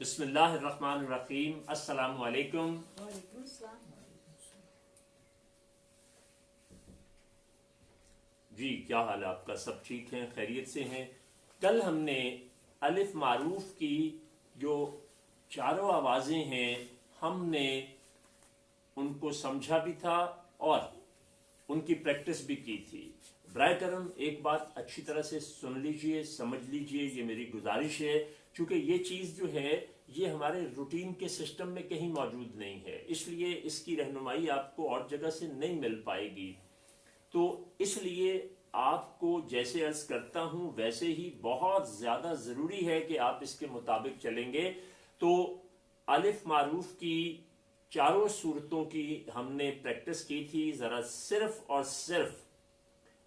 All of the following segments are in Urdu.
بسم اللہ الرحمن الرحیم۔ السلام علیکم۔ وعلیکم السلام۔ جی کیا حال ہے آپ کا؟ سب ٹھیک ہیں، خیریت سے ہیں؟ کل ہم نے الف معروف کی جو چاروں آوازیں ہیں ہم نے ان کو سمجھا بھی تھا اور ان کی پریکٹس بھی کی تھی۔ برائے کرم ایک بات اچھی طرح سے سن لیجئے، سمجھ لیجئے، یہ میری گزارش ہے، چونکہ یہ چیز جو ہے یہ ہمارے روٹین کے سسٹم میں کہیں موجود نہیں ہے، اس لیے اس کی رہنمائی آپ کو اور جگہ سے نہیں مل پائے گی۔ تو اس لیے آپ کو جیسے عرض کرتا ہوں ویسے ہی بہت زیادہ ضروری ہے کہ آپ اس کے مطابق چلیں گے۔ تو الف معروف کی چاروں صورتوں کی ہم نے پریکٹس کی تھی، ذرا صرف اور صرف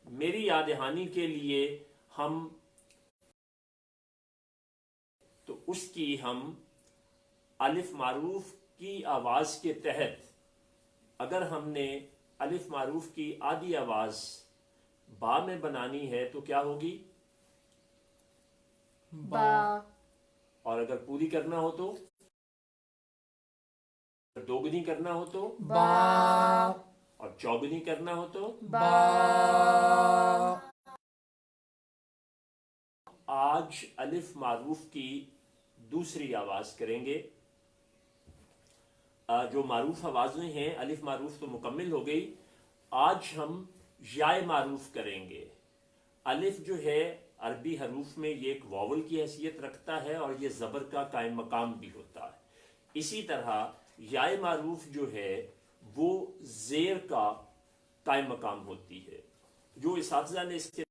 میری یاد دہانی کے لیے ہم تو اس کی ہم الف معروف کی آواز کے تحت اگر ہم نے الف معروف کی آدھی آواز با میں بنانی ہے تو کیا ہوگی؟ با۔ اور اگر پوری کرنا ہو تو، دوگنی کرنا ہو تو با۔ اور چوگنی کرنا ہو تو با۔ آج الف معروف کی دوسری آواز کریں گے۔ جو معروف آوازیں ہیں الف معروف تو مکمل ہو گئی، آج ہم یائے معروف کریں گے۔ الف جو ہے عربی حروف میں یہ ایک واول کی حیثیت رکھتا ہے اور یہ زبر کا قائم مقام بھی ہوتا ہے۔ اسی طرح یائے معروف جو ہے وہ زیر کا قائم مقام ہوتی ہے۔ جو اساتذہ نے اس کے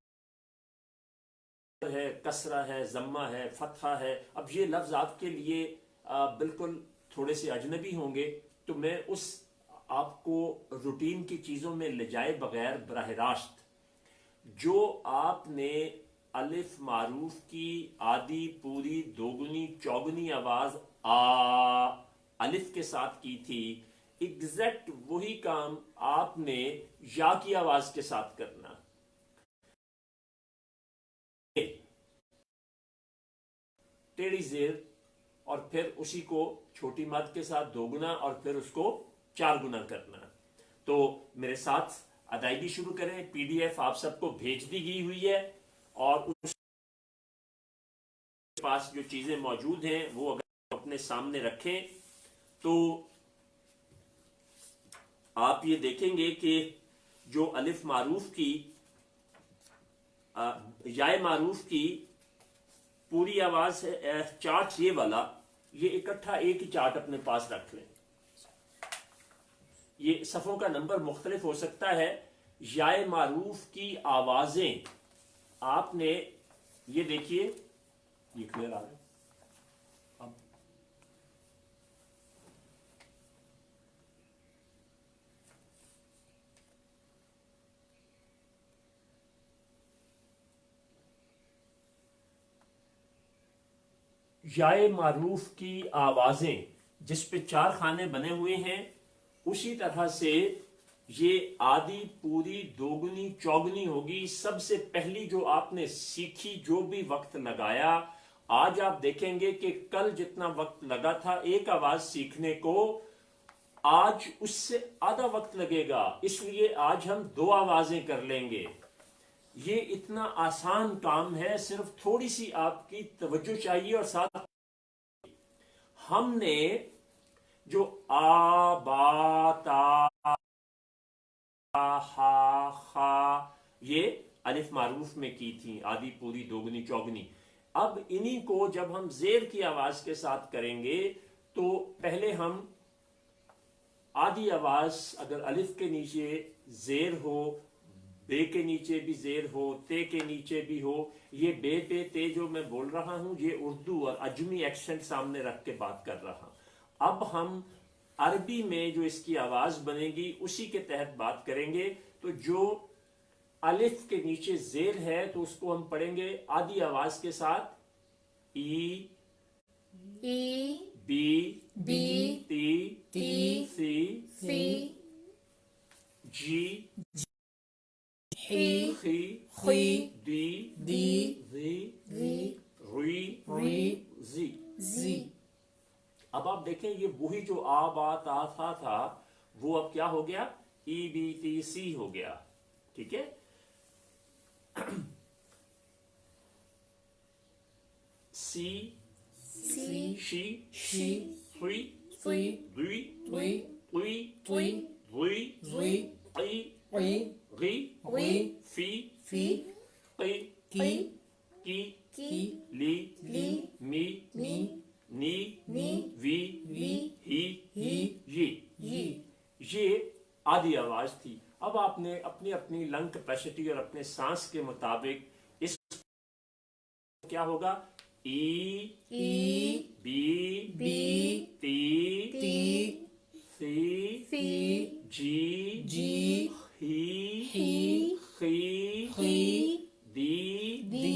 ہے، کسرہ ہے، ضمہ ہے، فتحہ ہے، اب یہ لفظ آپ کے لیے بالکل تھوڑے سے اجنبی ہوں گے، تو میں اس آپ کو روٹین کی چیزوں میں لے جائے بغیر براہ راست جو آپ نے الف معروف کی آدھی، پوری، دوگنی، چوگنی آواز آ الف کے ساتھ کی تھی، ایگزیکٹ وہی کام آپ نے یا کی آواز کے ساتھ کرنا۔ ٹیڑھی زیر اور پھر اسی کو چھوٹی مد کے ساتھ دو گنا اور پھر اس کو 4 گنا کرنا۔ تو میرے ساتھ ادائیگی شروع کریں۔ پی ڈی ایف آپ سب کو بھیج دی گئی ہوئی ہے اور اس کے پاس جو چیزیں موجود ہیں وہ اگر اپنے سامنے رکھیں تو آپ یہ دیکھیں گے کہ جو الف معروف کی یائے معروف کی پوری آواز ہے، چارٹ یہ والا، یہ اکٹھا ایک ہی چارٹ اپنے پاس رکھ لیں۔ یہ صفوں کا نمبر مختلف ہو سکتا ہے۔ یائے معروف کی آوازیں آپ نے یہ دیکھیے، یہ کلیئر آ رہا ہے اب؟ یائے معروف کی آوازیں جس پہ 4 خانے بنے ہوئے ہیں، اسی طرح سے یہ آدھی، پوری، دوگنی، چوگنی ہوگی۔ سب سے پہلی جو آپ نے سیکھی، جو بھی وقت لگایا، آج آپ دیکھیں گے کہ کل جتنا وقت لگا تھا ایک آواز سیکھنے کو، آج اس سے آدھا وقت لگے گا، اس لیے آج ہم 2 آوازیں کر لیں گے۔ یہ اتنا آسان کام ہے، صرف تھوڑی سی آپ کی توجہ چاہیے۔ اور ساتھ ہم نے جو آ، با، تا، ہا، خا یہ الف معروف میں کی تھی، آدھی، پوری، دوگنی، چوگنی، اب انہی کو جب ہم زیر کی آواز کے ساتھ کریں گے تو پہلے ہم آدھی آواز اگر الف کے نیچے زیر ہو، بے کے نیچے بھی زیر ہو، تے کے نیچے بھی ہو، یہ بے پہ تے جو میں بول رہا ہوں یہ اردو اور اجمی ایکسنٹ سامنے رکھ کے بات کر رہا ہوں۔ اب ہم عربی میں جو اس کی آواز بنے گی اسی کے تحت بات کریں گے۔ تو جو الف کے نیچے زیر ہے تو اس کو ہم پڑھیں گے آدھی آواز کے ساتھ، ای، ای، بی، بی، تی، تی، سی، سی، جی، حی، خی، خی، دی، دی، ذی، ذی، ری، ری، زی۔ زی۔ اب آپ دیکھیں یہ وہی جو آ با تا تھا وہ اب کیا ہو گیا؟ ای بی ٹی سی ہو گیا. ٹھیک ہے. سی سی شی شی ثری ثری ذی ذی طی طی ذی ذی قی قی غی غی فی فی قی قی کی کی لی لی می می نی نی وی وی ہی ہی یہ یہ آدھی آواز تھی. اب آپ نے اپنی اپنی لنگ کیپیسٹی اور اپنے سانس کے مطابق اس کیا ہوگا؟ ای ای بی بی ٹی ٹی سی سی جی جی ہی ہی خی خی دی دی.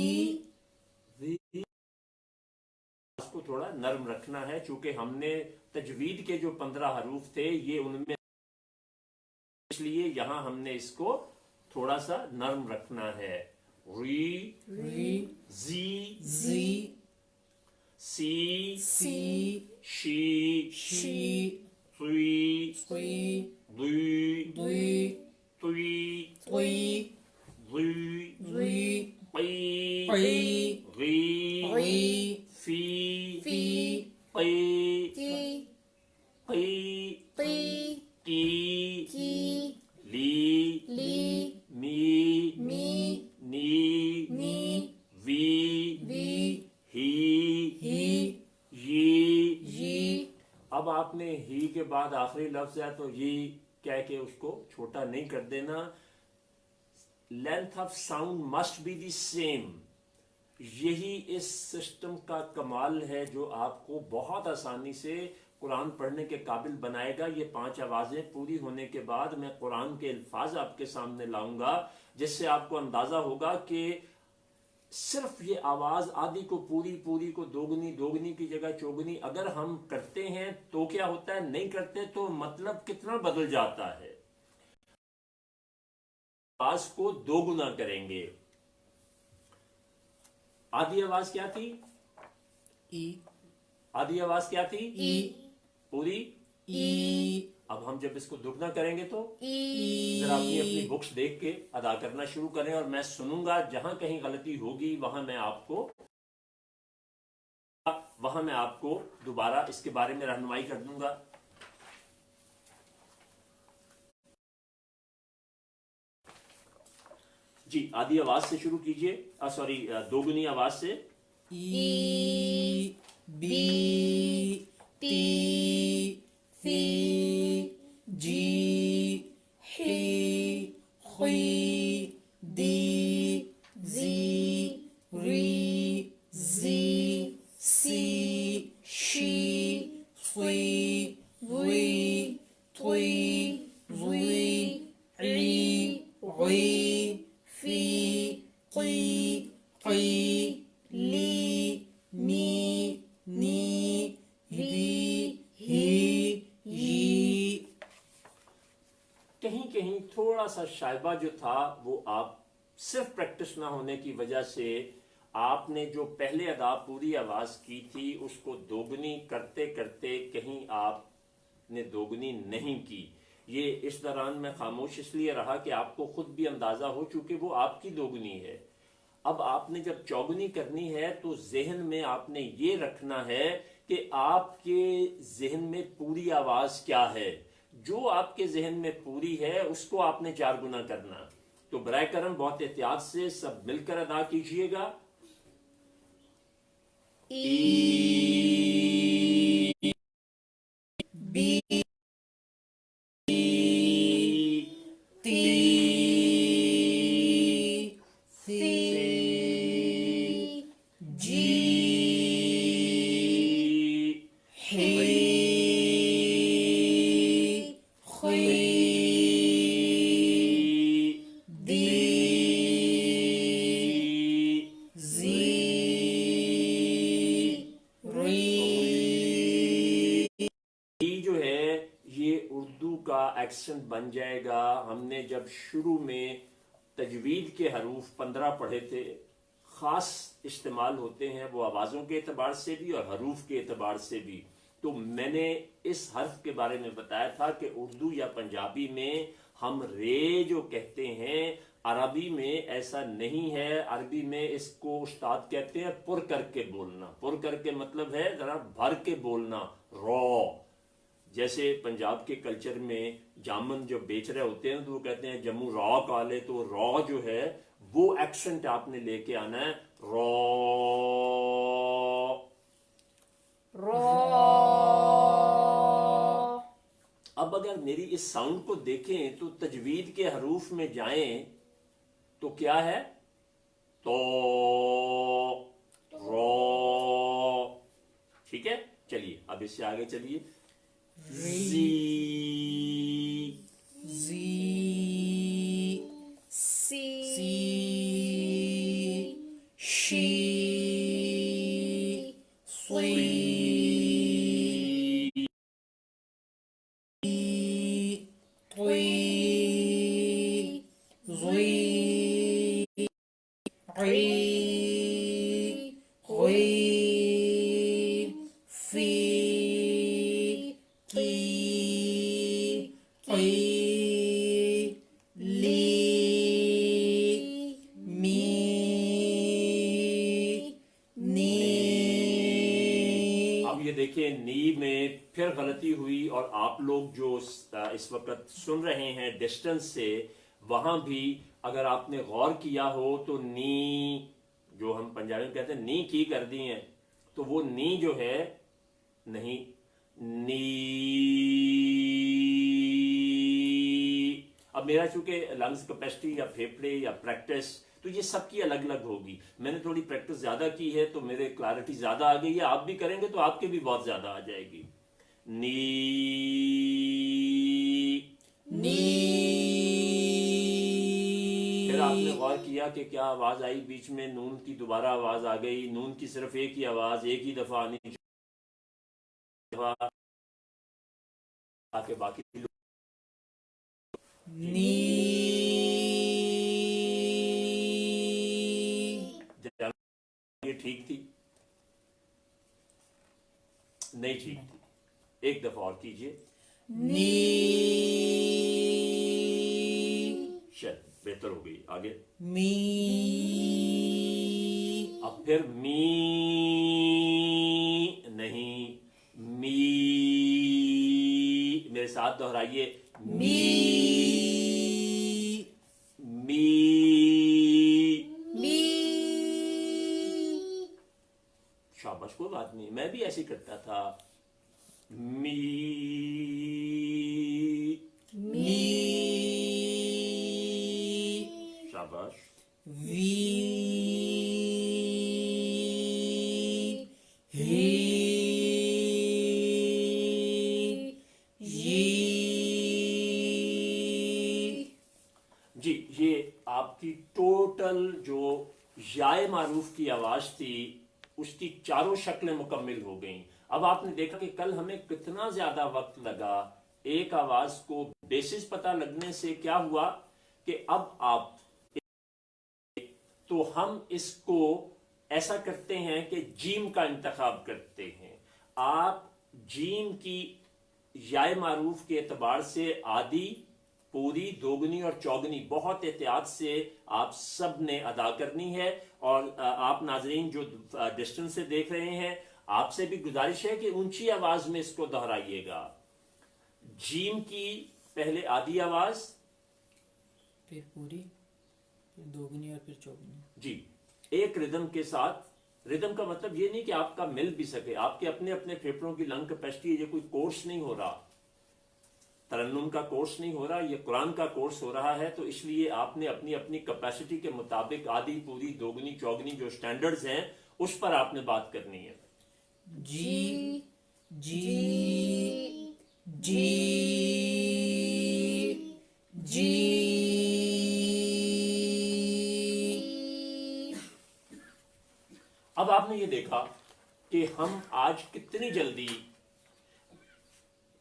اس کو تھوڑا نرم رکھنا ہے چونکہ ہم نے تجوید کے جو 15 حروف تھے یہ ان میں، اس لیے یہاں ہم نے اس کو تھوڑا سا نرم رکھنا ہے. ری ری زی زی سی سی شی شی ثری ثری ذی ذی طی طی ذی ذی قی قی غی غی فی فی قی کی قی قی کی کی لی لی می می نی نی وی وی ہی ہی یہ. جی. اب آپ نے ہی کے بعد آخری لفظ ہے تو یہ کہہ کے اس کو چھوٹا نہیں کر دینا. Length of sound must be the same. یہی اس سسٹم کا کمال ہے جو آپ کو بہت آسانی سے قرآن پڑھنے کے قابل بنائے گا. یہ 5 آوازیں پوری ہونے کے بعد میں قرآن کے الفاظ آپ کے سامنے لاؤں گا جس سے آپ کو اندازہ ہوگا کہ صرف یہ آواز آدھی کو پوری کو دوگنی کی جگہ چوگنی اگر ہم کرتے ہیں تو کیا ہوتا ہے، نہیں کرتے تو مطلب کتنا بدل جاتا ہے. آواز کو دوگنا کریں گے. آدھی آواز کیا تھی؟ ای آدھی آواز کیا تھی؟ ای پوری. ای اب ہم جب اس کو دگنا کریں گے تو ای ذرا اپنی اپنی بکس دیکھ کے ادا کرنا شروع کریں اور میں سنوں گا. جہاں کہیں غلطی ہوگی وہاں میں آپ کو دوبارہ اس کے بارے میں رہنمائی کر دوں گا. جی آدھی آواز سے شروع کیجئے. سوری، دوگنی آواز سے. ای بی ٹی سی جی ہی خی دی زی ری زی سی شی ثی ذی طی ذی عی غی فی قی قی لی می نی وی ہی یی. کہیں تھوڑا سا شائبہ جو تھا وہ آپ صرف پریکٹس نہ ہونے کی وجہ سے آپ نے جو پہلے ادا پوری آواز کی تھی اس کو دوگنی کرتے کرتے کہیں آپ نے دوگنی نہیں کی. یہ اس دوران میں خاموش اس لیے رہا کہ آپ کو خود بھی اندازہ ہو چونکہ وہ آپ کی دوگنی ہے. اب آپ نے جب چوگنی کرنی ہے تو ذہن میں آپ نے یہ رکھنا ہے کہ آپ کے ذہن میں پوری آواز کیا ہے. جو آپ کے ذہن میں پوری ہے اس کو آپ نے 4 گنا کرنا. تو برائے کرم بہت احتیاط سے سب مل کر ادا کیجئے گا. بی ٹی سی جی ہی خی دی زی ری. جو ہے یہ اردو کا ایکسنٹ بن جائے گا. ہم نے جب شروع میں تجوید کے حروف 15 پڑھے تھے، خاص استعمال ہوتے ہیں وہ آوازوں کے اعتبار سے بھی اور حروف کے اعتبار سے بھی. تو میں نے اس حرف کے بارے میں بتایا تھا کہ اردو یا پنجابی میں ہم رے جو کہتے ہیں، عربی میں ایسا نہیں ہے. عربی میں اس کو استاد کہتے ہیں پر کر کے بولنا. پر کر کے مطلب ہے ذرا بھر کے بولنا، رو. جیسے پنجاب کے کلچر میں جامن جو بیچ رہے ہوتے ہیں تو وہ کہتے ہیں جموں را کالے، تو را جو ہے وہ ایکسنٹ آپ نے لے کے آنا ہے، رو. را. اب اگر میری اس ساؤنڈ کو دیکھیں تو تجوید کے حروف میں جائیں تو کیا ہے؟ تو، رو. ٹھیک ہے، چلیے اب اس سے آگے چلیے. زی، زی. سی، سی. شی. صی. طی. ضی. عی. غی. فی. قی. قی. لی. می. نی. اب یہ دیکھیں نی میں پھر غلطی ہوئی، اور آپ لوگ جو اس وقت سن رہے ہیں ڈسٹنس سے، وہاں بھی اگر آپ نے غور کیا ہو تو نی جو ہم پنجابی میں کہتے ہیں نی کی کر دی ہیں، تو وہ نی جو ہے نہیں، نی. اب میرا چونکہ لنگز کیپیسٹی یا پھیپھڑے یا پریکٹس تو یہ سب کی الگ الگ ہوگی. میں نے تھوڑی پریکٹس زیادہ کی ہے تو میرے کلیئرٹی زیادہ آ گئی ہے. آپ بھی کریں گے تو آپ کے بھی بہت زیادہ آ جائے گی. نی. نی. پھر آپ نے غور کیا کہ کیا آواز آئی بیچ میں، نون کی دوبارہ آواز آ گئی. نون کی صرف ایک ہی آواز ایک ہی دفعہ آنی چاہیے تاکہ باقی لوگ. نی. یہ ٹھیک تھی؟ نہیں ٹھیک تھی. ایک دفعہ اور کیجئے. نی. شاید بہتر ہو گئی. آگے. می. اب پھر می نہیں، می. میرے ساتھ دہرائیے. می. می. می. شاباش، کوئی بات نہیں، میں بھی ایسے کرتا تھا. می. می. شاباش. وی. ہی. یی. جی یہ آپ کی ٹوٹل جو یائے معروف کی آواز تھی اس کی چاروں شکلیں مکمل ہو گئیں. اب آپ نے دیکھا کہ کل ہمیں کتنا زیادہ وقت لگا ایک آواز کو بیسس پتہ لگنے سے. کیا ہوا کہ اب آپ تو ہم اس کو ایسا کرتے ہیں کہ جیم کا انتخاب کرتے ہیں. آپ جیم کی یائے معروف کے اعتبار سے آدھی، پوری، دوگنی اور چوگنی بہت احتیاط سے آپ سب نے ادا کرنی ہے. اور آپ ناظرین جو ڈسٹنس سے دیکھ رہے ہیں، آپ سے بھی گزارش ہے کہ اونچی آواز میں اس کو دہرائیے گا. جیم کی پہلے آدھی آواز، پھر پوری، پھر دوگنی اور پھر چوگنی. جی ایک ردم کے ساتھ. ردم کا مطلب یہ نہیں کہ آپ کا مل بھی سکے، آپ کے اپنے اپنے پھیپھڑوں کی لنگ کیپیسٹی ہے. یہ کوئی کورس نہیں ہو رہا، ترنم کا کورس نہیں ہو رہا، یہ قرآن کا کورس ہو رہا ہے. تو اس لیے آپ نے اپنی اپنی کیپیسٹی کے مطابق آدھی، پوری، دوگنی، چوگنی جو سٹینڈرڈز ہیں اس پر آپ نے بات کرنی ہے. جی. جی. جی. جی. اب آپ نے یہ دیکھا کہ ہم آج کتنی جلدی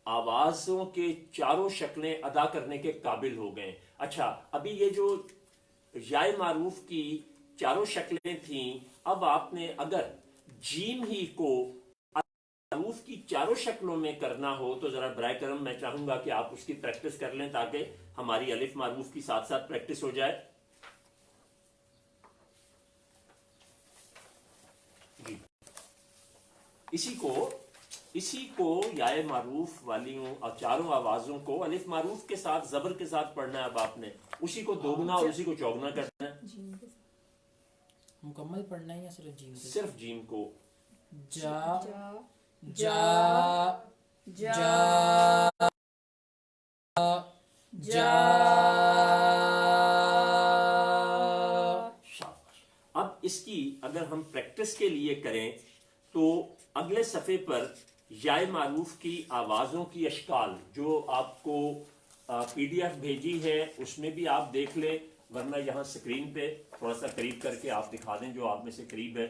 آوازوں کے چاروں شکلیں ادا کرنے کے قابل ہو گئے. اچھا ابھی یہ جو یائے معروف کی چاروں شکلیں تھیں، اب آپ نے اگر جیم ہی کو معروف کی چاروں شکلوں میں کرنا ہو تو ذرا برائے کرم میں چاہوں گا کہ آپ اس کی پریکٹس کر لیں تاکہ ہماری الف معروف کی ساتھ ساتھ پریکٹس ہو جائے. جی اسی کو یائے معروف والیوں اور چاروں آوازوں کو الف معروف کے ساتھ زبر کے ساتھ پڑھنا ہے. اب آپ نے اسی کو دوگنا اور اسی کو چوگنا کرنا ہے. مکمل پڑھنا ہے یا صرف جیم کے؟ صرف جیم کو. جا جا جا جا. اب اس کی اگر ہم پریکٹس کے لیے کریں تو اگلے صفحے پر یائے معروف کی آوازوں کی اشکال جو آپ کو پی ڈی ایف بھیجی ہے اس میں بھی آپ دیکھ لیں، ورنہ یہاں سکرین پہ تھوڑا سا قریب کر کے آپ دکھا دیں جو آپ میں سے قریب ہے.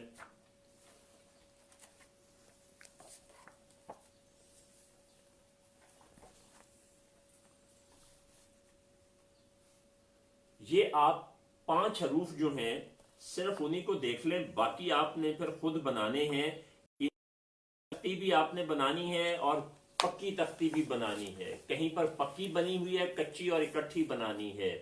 یہ آپ 5 حروف جو ہیں صرف انہی کو دیکھ لیں، باقی آپ نے پھر خود بنانے ہیں. تختی بھی آپ نے بنانی ہے اور پکی تختی بھی بنانی ہے. کہیں پر پکی بنی ہوئی ہے، کچی اور اکٹھی بنانی ہے.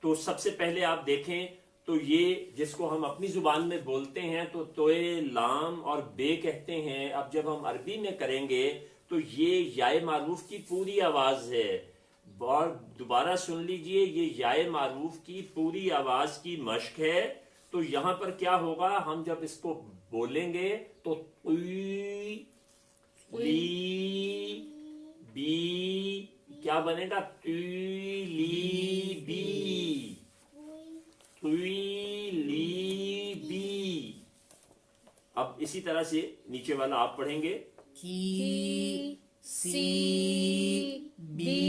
تو سب سے پہلے آپ دیکھیں تو یہ جس کو ہم اپنی زبان میں بولتے ہیں تو توئے، لام اور بے کہتے ہیں. اب جب ہم عربی میں کریں گے تو یہ یائے معروف کی پوری آواز ہے. اور دوبارہ سن لیجئے، یہ یائے معروف کی پوری آواز کی مشق ہے. تو یہاں پر کیا ہوگا، ہم جب اس کو بولیں گے تو لی بی کیا بنے گا، لی بی لی بی. اب اسی طرح سے نیچے والا آپ پڑھیں گے، کی سی بی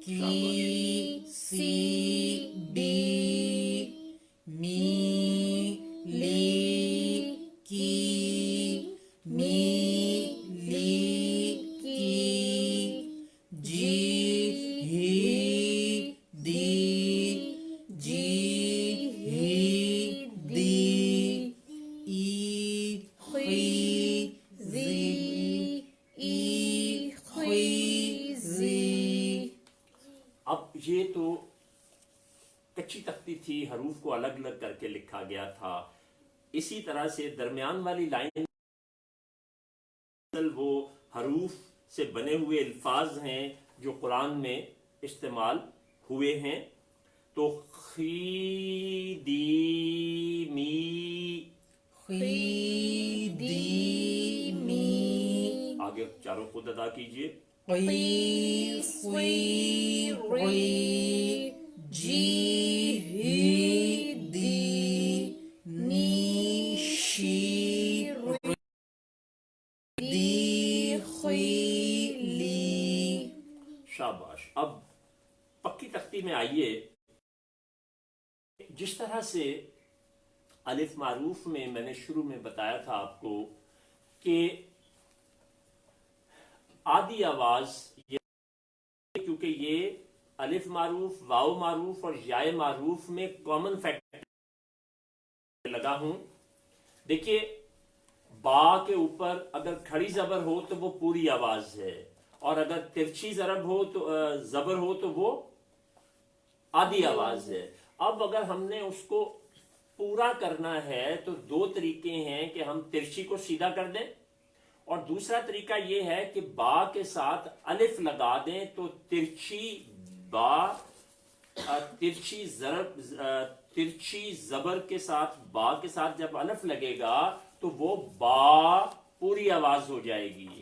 کی سی بی می لی کی می لی کی جی ہی دی جی ہی دی ای خی زی ای خی زی. اب یہ تو کچی تختی تھی، حروف کو الگ الگ کر کے لکھا گیا تھا. اسی طرح سے درمیان والی لائن وہ حروف سے بنے ہوئے الفاظ ہیں جو قرآن میں استعمال ہوئے ہیں. تو خی دی می، خی دی می. آگے چاروں خود ادا کیجئے، قی خی ری جی ہی دی نی شی ری دی خی لی. شاباش. اب پکی تختی میں آئیے. جس طرح سے الف معروف میں میں نے شروع میں بتایا تھا آپ کو کہ آدھی آواز کیونکہ یہ الف معروف، واو معروف اور یائے معروف میں کامن فیکٹر لگا ہوں. دیکھیے با کے اوپر اگر کھڑی زبر ہو تو وہ پوری آواز ہے، اور اگر ترچھی زبر ہو تو وہ آدھی آواز ہے. اب اگر ہم نے اس کو پورا کرنا ہے تو 2 طریقے ہیں کہ ہم ترچھی کو سیدھا کر دیں، اور دوسرا طریقہ یہ ہے کہ با کے ساتھ الف لگا دیں تو ترچھی زبر کے ساتھ با کے ساتھ جب الف لگے گا تو وہ با پوری آواز ہو جائے گی.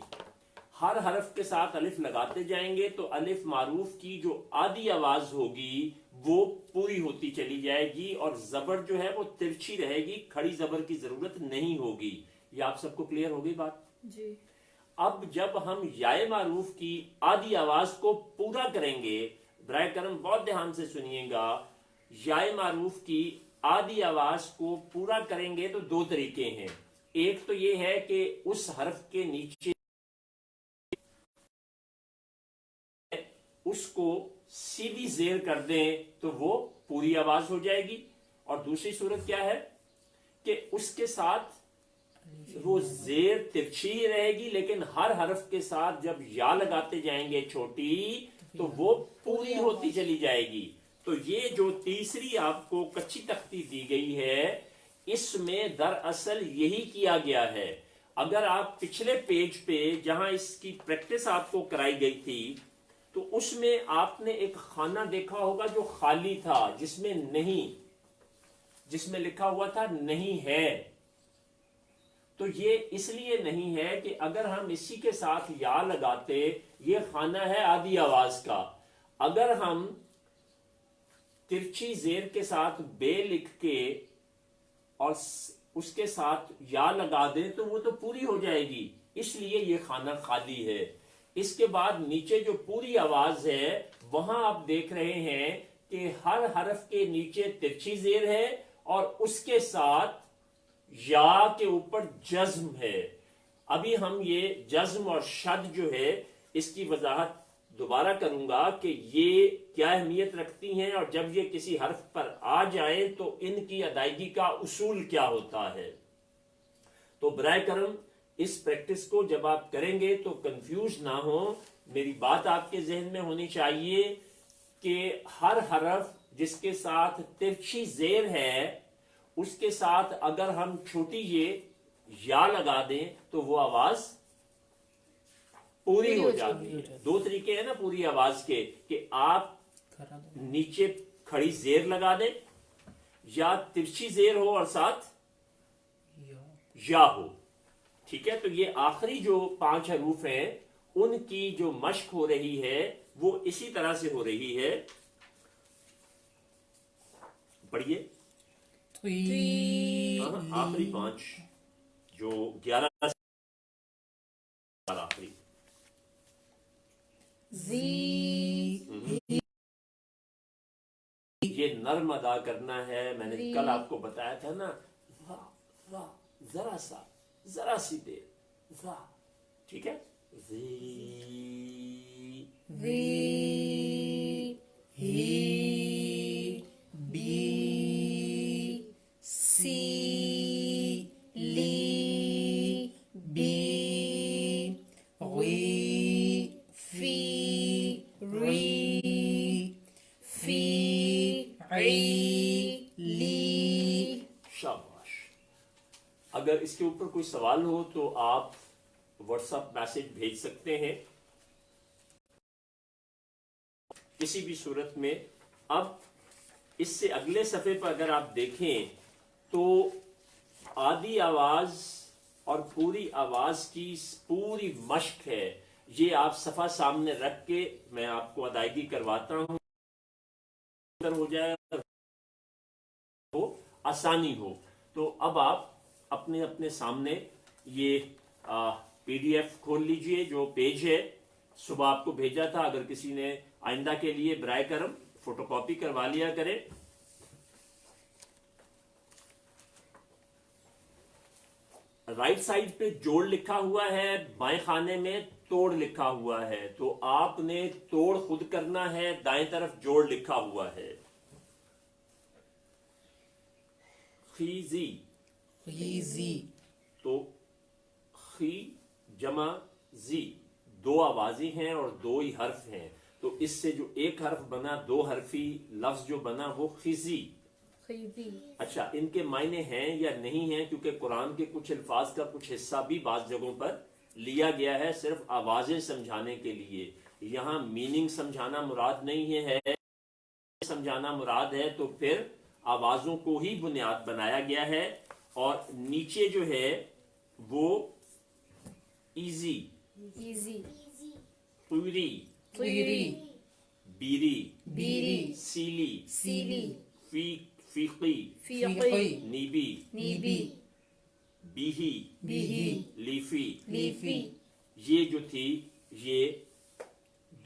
ہر حرف کے ساتھ الف لگاتے جائیں گے تو الف معروف کی جو آدھی آواز ہوگی وہ پوری ہوتی چلی جائے گی، اور زبر جو ہے وہ ترچھی رہے گی، کھڑی زبر کی ضرورت نہیں ہوگی. یہ آپ سب کو کلیئر ہو گئی بات؟ جی. اب جب ہم یائے معروف کی آدھی آواز کو پورا کریں گے، برائے کرم بہت دھیان سے سنیے گا، یائے معروف کی آدھی آواز کو پورا کریں گے تو 2 طریقے ہیں. ایک تو یہ ہے کہ اس حرف کے نیچے اس کو سیدھی زیر کر دیں تو وہ پوری آواز ہو جائے گی، اور دوسری صورت کیا ہے کہ اس کے ساتھ وہ زیر ترچھی ہی رہے گی، لیکن ہر حرف کے ساتھ جب یا لگاتے جائیں گے چھوٹی تو وہ پوری ہوتی چلی جائے گی. تو یہ جو تیسری آپ کو کچی تختی دی گئی ہے، اس میں دراصل یہی کیا گیا ہے. اگر آپ پچھلے پیج پہ جہاں اس کی پریکٹس آپ کو کرائی گئی تھی تو اس میں آپ نے ایک خانہ دیکھا ہوگا جو خالی تھا، جس میں نہیں، جس میں لکھا ہوا تھا نہیں ہے. تو یہ اس لیے نہیں ہے کہ اگر ہم اسی کے ساتھ یا لگاتے، یہ خانہ ہے آدھی آواز کا، اگر ہم ترچھی زیر کے ساتھ بے لکھ کے اور اس کے ساتھ یا لگا دیں تو وہ تو پوری ہو جائے گی، اس لیے یہ خانہ خالی ہے. اس کے بعد نیچے جو پوری آواز ہے وہاں آپ دیکھ رہے ہیں کہ ہر حرف کے نیچے ترچھی زیر ہے اور اس کے ساتھ یا کے اوپر جزم ہے. ابھی ہم یہ جزم اور شد جو ہے اس کی وضاحت دوبارہ کروں گا کہ یہ کیا اہمیت رکھتی ہیں، اور جب یہ کسی حرف پر آ جائیں تو ان کی ادائیگی کا اصول کیا ہوتا ہے. تو برائے کرم اس پریکٹس کو جب آپ کریں گے تو کنفیوز نہ ہو. میری بات آپ کے ذہن میں ہونی چاہیے کہ ہر حرف جس کے ساتھ ترچھی زیر ہے اس کے ساتھ اگر ہم چھوٹی یہ یا لگا دیں تو وہ آواز پوری ہو جاتی ہے. دو طریقے ہیں نا پوری آواز کے، کہ آپ نیچے کھڑی زیر لگا دیں یا ترچھی زیر ہو اور ساتھ یا ہو. ٹھیک ہے، تو یہ آخری جو 5 حروف ہیں ان کی جو مشق ہو رہی ہے وہ اسی طرح سے ہو رہی ہے. پڑھیے آخری 5 جو 11 آخری یہ نرم ادا کرنا ہے. میں نے کل آپ کو بتایا تھا نا، ذرا سی دیر، ٹھیک ہے. شاباش. اگر اس کے اوپر کوئی سوال ہو تو آپ واٹس ایپ میسج بھیج سکتے ہیں کسی بھی صورت میں. اب اس سے اگلے صفحے پر اگر آپ دیکھیں تو آدھی آواز اور پوری آواز کی پوری مشق ہے. یہ آپ صفحہ سامنے رکھ کے میں آپ کو ادائیگی کرواتا ہوں، ہو جائے ہو آسانی ہو. تو اب آپ اپنے اپنے سامنے یہ پی ڈی ایف کھول لیجئے جو پیج ہے صبح آپ کو بھیجا تھا. اگر کسی نے آئندہ کے لیے برائے کرم فوٹو کاپی کروا لیا کرے. رائٹ سائڈ پہ جوڑ لکھا ہوا ہے، بائیں خانے میں توڑ لکھا ہوا ہے. تو آپ نے توڑ خود کرنا ہے، دائیں طرف جوڑ لکھا ہوا ہے. خیزی تو خی جمع زی، 2 آوازیں ہیں اور 2 ہی حرف ہیں. تو اس سے جو ایک حرف بنا، 2 حرفی لفظ جو بنا وہ خیزی. اچھا، ان کے معنی ہیں یا نہیں ہیں؟ کیونکہ قرآن کے کچھ الفاظ کا کچھ حصہ بھی بعض جگہوں پر لیا گیا ہے صرف آوازیں سمجھانے کے لیے. یہاں میننگ سمجھانا مراد نہیں ہے، سمجھانا مراد ہے تو پھر آوازوں کو ہی بنیاد بنایا گیا ہے. اور نیچے جو ہے وہ ایزی، طوری، بیری، سیلی، فیقی، نیبی، بیہی، لیفی. یہ جو تھی یہ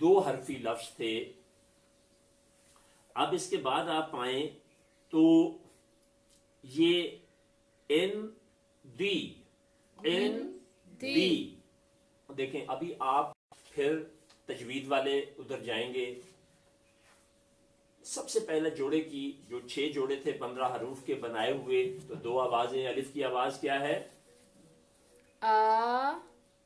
2 حرفی لفظ تھے. اب اس کے بعد آپ آئیں تو یہ این دی دیکھیں. ابھی آپ پھر تجوید والے ادھر جائیں گے. سب سے پہلے جوڑے کی جو 6 جوڑے تھے 15 حروف کے بنائے ہوئے، تو 2 آوازیں. الف کی آواز کیا ہے؟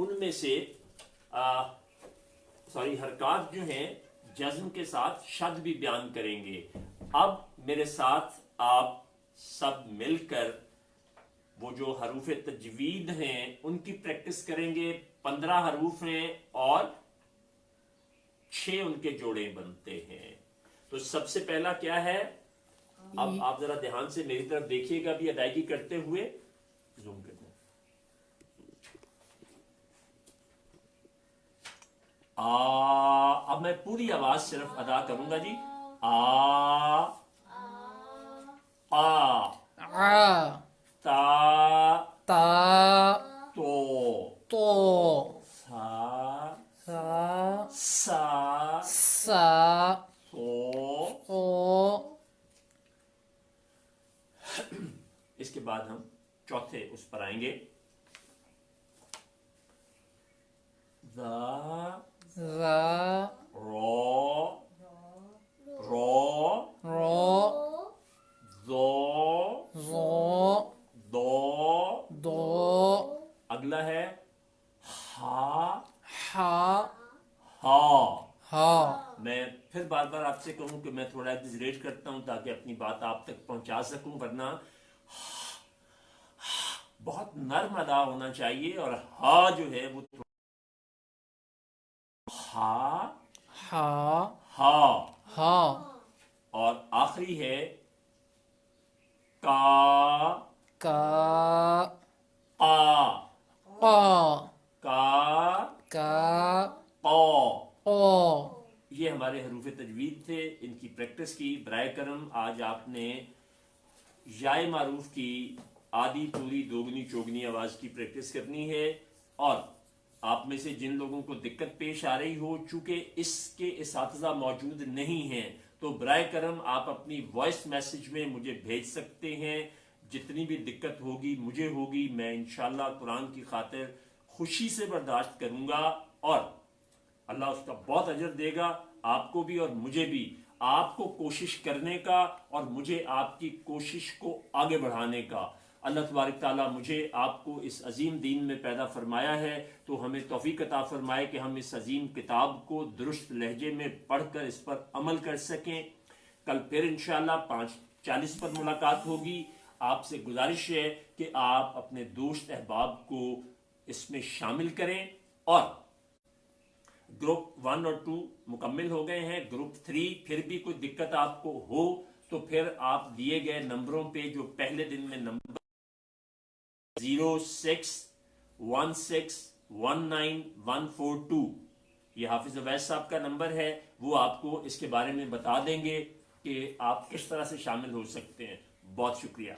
ان میں سے حرکات جو ہیں جزم کے ساتھ شد بھی بیان کریں گے. اب میرے ساتھ آپ سب مل کر وہ جو حروف تجوید ہیں ان کی پریکٹس کریں گے. 15 حروف ہیں اور 6 ان کے جوڑے بنتے ہیں. تو سب سے پہلا کیا ہے؟ اب آپ ذرا دھیان سے میری طرف دیکھیے گا بھی ادائیگی کرتے ہوئے. زوم کرتے ہیں. اب میں پوری آواز صرف ادا کروں گا جی. آ تا تا تو تو سا سا سا سا سو. او. اس کے بعد ہم چوتھے اس پر آئیں گے. ذا ذا رو رو رو زو زو دو. دو. اگلا ہے ہا ہا ہا. ہا. میں پھر بار بار آپ سے کہوں کہ میں تھوڑا ایگزیجریٹ کرتا ہوں تاکہ اپنی بات آپ تک پہنچا سکوں، ورنہ بہت نرم ادا ہونا چاہیے. اور ہا جو ہے وہ ہا ہا ہا. ہا. اور آخری ہے کا کا قا قا کا کا قا. او. یہ ہمارے حروف تجوید تھے، ان کی پریکٹس کی. برائے کرم آج آپ نے یائے معروف کی آدھی پوری دوگنی چوگنی آواز کی پریکٹس کرنی ہے. اور آپ میں سے جن لوگوں کو دقت پیش آ رہی ہو، چونکہ اس کے اساتذہ موجود نہیں ہیں، تو برائے کرم آپ اپنی وائس میسج میں مجھے بھیج سکتے ہیں. جتنی بھی دقت ہوگی مجھے ہوگی، میں انشاءاللہ قرآن کی خاطر خوشی سے برداشت کروں گا، اور اللہ اس کا بہت اجر دے گا آپ کو بھی اور مجھے بھی. آپ کو کوشش کرنے کا اور مجھے آپ کی کوشش کو آگے بڑھانے کا. اللہ تبارک تعالیٰ مجھے آپ کو اس عظیم دین میں پیدا فرمایا ہے، تو ہمیں توفیق عطا فرمائے کہ ہم اس عظیم کتاب کو درست لہجے میں پڑھ کر اس پر عمل کر سکیں. کل پھر انشاءاللہ 5:40 پر ملاقات ہوگی. آپ سے گزارش ہے کہ آپ اپنے دوست احباب کو اس میں شامل کریں. اور گروپ 1 اور 2 مکمل ہو گئے ہیں. گروپ 3 پھر بھی کوئی دقت آپ کو ہو تو پھر آپ دیے گئے نمبروں پہ، جو پہلے دن میں نمبر 0616191142، یہ حافظ عویس صاحب کا نمبر ہے، وہ آپ کو اس کے بارے میں بتا دیں گے کہ آپ کس طرح سے شامل ہو سکتے ہیں. بہت شکریہ.